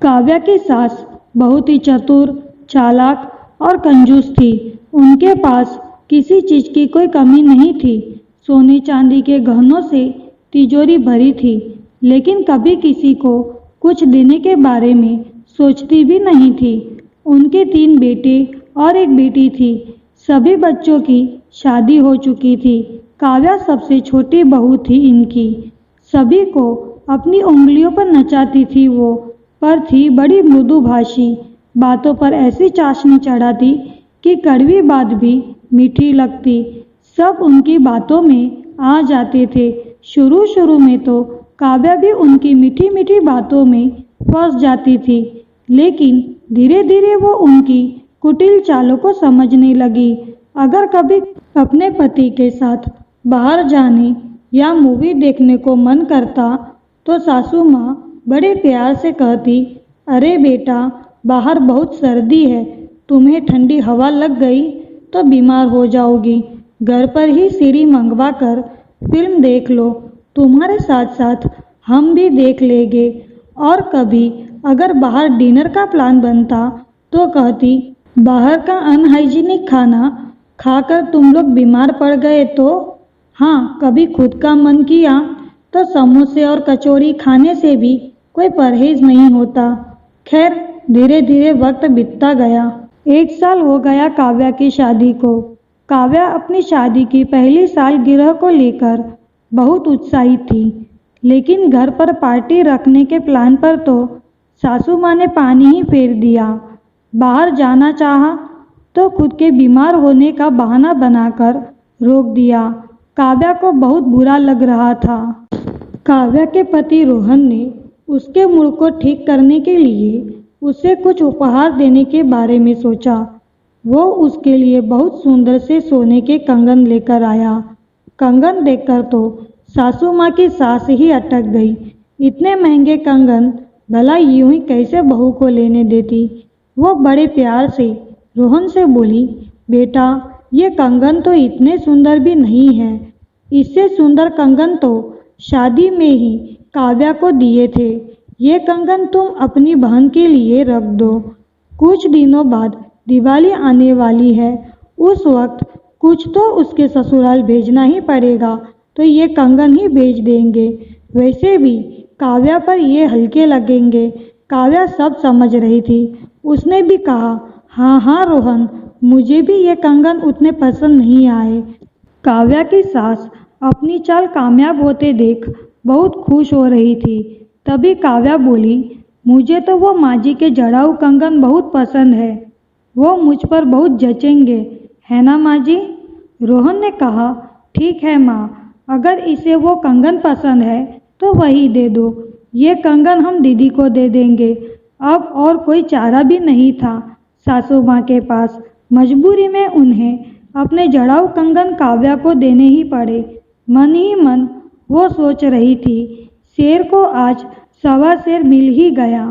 काव्या की सास बहुत ही चतुर, चालाक और कंजूस थी। उनके पास किसी चीज की कोई कमी नहीं थी। सोने चांदी के गहनों से तिजोरी भरी थी, लेकिन कभी किसी को कुछ देने के बारे में सोचती भी नहीं थी। उनके 3 बेटे और एक बेटी थी। सभी बच्चों की शादी हो चुकी थी। काव्या सबसे छोटी बहू थी इनकी। सभी को अपनी उंगलियों पर नचाती थी वो, पर थी बड़ी मृदुभाषी। बातों पर ऐसी चाशनी चढ़ाती कि कड़वी बात भी मीठी लगती। सब उनकी बातों में आ जाते थे। शुरू शुरू में तो काव्या भी उनकी मीठी मीठी बातों में फंस जाती थी, लेकिन धीरे धीरे वो उनकी कुटिल चालों को समझने लगी। अगर कभी अपने पति के साथ बाहर जाने या मूवी देखने को मन करता तो सासू माँ बड़े प्यार से कहती, अरे बेटा, बाहर बहुत सर्दी है, तुम्हें ठंडी हवा लग गई तो बीमार हो जाओगी। घर पर ही सीढ़ी मंगवा कर फिल्म देख लो, तुम्हारे साथ साथ हम भी देख लेंगे। और कभी अगर बाहर डिनर का प्लान बनता तो कहती, बाहर का अनहाइजीनिक खाना खाकर तुम लोग बीमार पड़ गए तो। हाँ, कभी खुद का मन किया तो समोसे और कचौड़ी खाने से भी कोई परहेज नहीं होता। खैर, धीरे धीरे वक्त बीतता गया। 1 साल हो गया काव्या की शादी को। काव्या अपनी शादी की पहली सालगिरह को लेकर बहुत उत्साहित थी, लेकिन घर पर पार्टी रखने के प्लान पर तो सासू माँ ने पानी ही फेर दिया। बाहर जाना चाहा तो खुद के बीमार होने का बहाना बनाकर रोक दिया। काव्या को बहुत बुरा लग रहा था। काव्या के पति रोहन ने उसके मूड को ठीक करने के लिए उसे कुछ उपहार देने के बारे में सोचा। वो उसके लिए बहुत सुंदर से सोने के कंगन लेकर आया। कंगन देखकर तो सासू माँ की सांस ही अटक गई। इतने महंगे कंगन भला यूं ही कैसे बहू को लेने देती। वो बड़े प्यार से रोहन से बोली, बेटा, ये कंगन तो इतने सुंदर भी नहीं है। इससे सुंदर कंगन तो शादी में ही काव्या को दिए थे। ये कंगन तुम अपनी बहन के लिए रख दो। कुछ दिनों बाद दिवाली आने वाली है, उस वक्त कुछ तो उसके ससुराल भेजना ही पड़ेगा, तो ये कंगन ही भेज देंगे। वैसे भी काव्या पर ये हल्के लगेंगे। काव्या सब समझ रही थी। उसने भी कहा, हाँ हाँ रोहन, मुझे भी ये कंगन उतने पसंद नहीं आए। काव्या की सास अपनी चाल कामयाब होते देख बहुत खुश हो रही थी। तभी काव्या बोली, मुझे तो वो माजी के जड़ाऊ कंगन बहुत पसंद है। वो मुझ पर बहुत जचेंगे, है ना माजी? रोहन ने कहा, ठीक है माँ, अगर इसे वो कंगन पसंद है तो वही दे दो। ये कंगन हम दीदी को दे देंगे। अब और कोई चारा भी नहीं था सासू माँ के पास। मजबूरी में उन्हें अपने जड़ाऊ कंगन काव्या को देने ही पड़े। मन ही मन वो सोच रही थी, शेर को आज 1.25 शेर मिल ही गया।